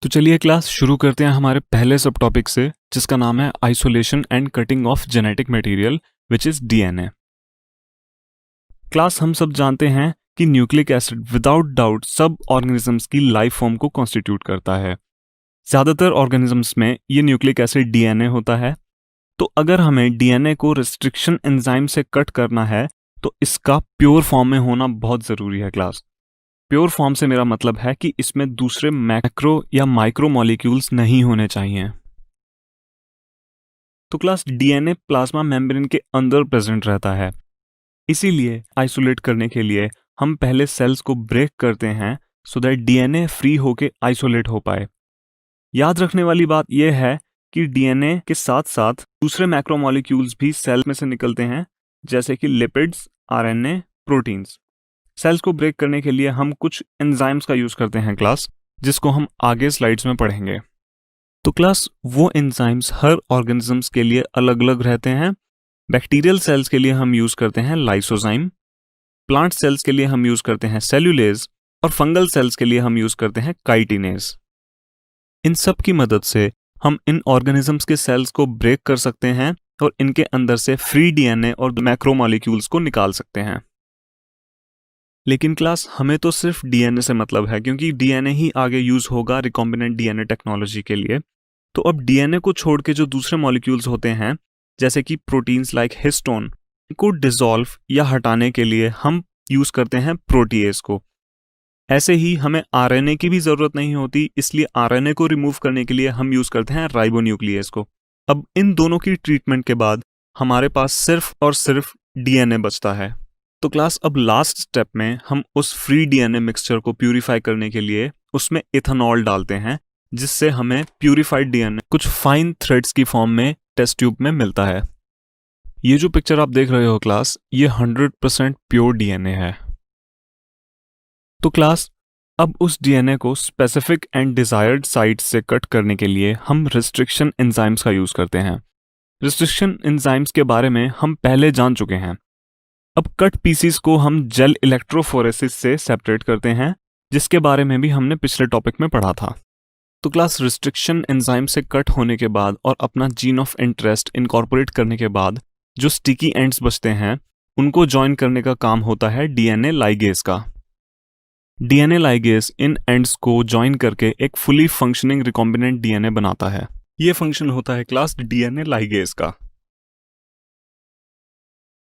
तो चलिए क्लास शुरू करते हैं हमारे पहले सब टॉपिक से, जिसका नाम है isolation and cutting of genetic material which is DNA. Class हम सब जानते हैं कि न्यूक्लिक एसिड विदाउट डाउट सब ऑर्गेनिजम्स की लाइफ फॉर्म को कॉन्स्टिट्यूट करता है। ज़्यादातर ऑर्गेनिजम्स में ये न्यूक्लिक एसिड डीएनए होता है। तो अगर हमें डीएनए को रिस्ट्रिक्शन एंजाइम से कट करना है तो इसका प्योर फॉर्म में होना बहुत ज़रूरी है क्लास। प्योर फॉर्म से मेरा मतलब है कि इसमें दूसरे मैक्रो या माइक्रो मॉलिक्यूल्स नहीं होने चाहिए। तो क्लास डीएनए प्लाज्मा मेम्ब्रेन के अंदर प्रेजेंट रहता है, इसीलिए आइसोलेट करने के लिए हम पहले सेल्स को ब्रेक करते हैं सो दैट डीएनए फ्री होके आइसोलेट हो पाए। याद रखने वाली बात यह है कि डीएनए के साथ साथ दूसरे मैक्रो मॉलिक्यूल्स भी सेल में से निकलते हैं, जैसे कि लिपिड्स, आरएनए, प्रोटीन्स। सेल्स को ब्रेक करने के लिए हम कुछ एंजाइम्स का यूज करते हैं क्लास, जिसको हम आगे स्लाइड्स में पढ़ेंगे। तो क्लास वो एंजाइम्स हर ऑर्गेनिजम्स के लिए अलग अलग रहते हैं। बैक्टीरियल सेल्स के लिए हम यूज करते हैं लाइसोजाइम, प्लांट सेल्स के लिए हम यूज करते हैं सेल्यूलेज, और फंगल सेल्स के लिए हम यूज करते हैं काइटिनेज। इन सब की मदद से हम इन ऑर्गेनिजम्स के सेल्स को ब्रेक कर सकते हैं और इनके अंदर से फ्री डीएनए और मैक्रोमॉलिक्यूल्स को निकाल सकते हैं। लेकिन क्लास हमें तो सिर्फ डीएनए से मतलब है, क्योंकि डीएनए ही आगे यूज होगा रिकॉम्बिनेंट डीएनए टेक्नोलॉजी के लिए। तो अब डीएनए को छोड़ के जो दूसरे मॉलिक्यूल्स होते हैं, जैसे कि प्रोटीन्स लाइक हिस्टोन, को डिसॉल्व या हटाने के लिए हम यूज करते हैं प्रोटीएज को। ऐसे ही हमें आरएनए की भी जरूरत नहीं होती, इसलिए आरएनए को रिमूव करने के लिए हम यूज करते हैं राइबोन्यूक्लियस को। अब इन दोनों की ट्रीटमेंट के बाद हमारे पास सिर्फ और सिर्फ डीएनए बचता है। तो क्लास अब लास्ट स्टेप में हम उस फ्री डीएनए मिक्सचर को प्यूरिफाई करने के लिए उसमें इथेनॉल डालते हैं, जिससे हमें प्यूरिफाइड डीएनए कुछ फाइन थ्रेड्स की फॉर्म में टेस्ट ट्यूब में मिलता है। ये जो पिक्चर आप देख रहे हो क्लास, ये 100% प्योर डीएनए है। तो क्लास अब उस डीएनए को स्पेसिफिक एंड डिजायर्ड साइट से कट करने के लिए हम रिस्ट्रिक्शन एंजाइम्स का यूज करते हैं। रिस्ट्रिक्शन एंजाइम्स के बारे में हम पहले जान चुके हैं। अब कट पीसीस को हम जेल इलेक्ट्रोफोरेसिस से सेपरेट करते हैं, जिसके बारे में भी हमने पिछले टॉपिक में पढ़ा था। तो क्लास रिस्ट्रिक्शन एंजाइम से कट होने के बाद और अपना जीन ऑफ इंटरेस्ट इनकॉर्पोरेट करने के बाद जो स्टिकी एंड्स बचते हैं, उनको ज्वाइन करने का काम होता है डीएनए लाइगेज का। डीएनए लाइगेज इन एंड्स को ज्वाइन करके एक फुली फंक्शनिंग रिकॉम्बिनेंट डीएनए बनाता है। ये फंक्शन होता है क्लास डीएनए लाइगेज का।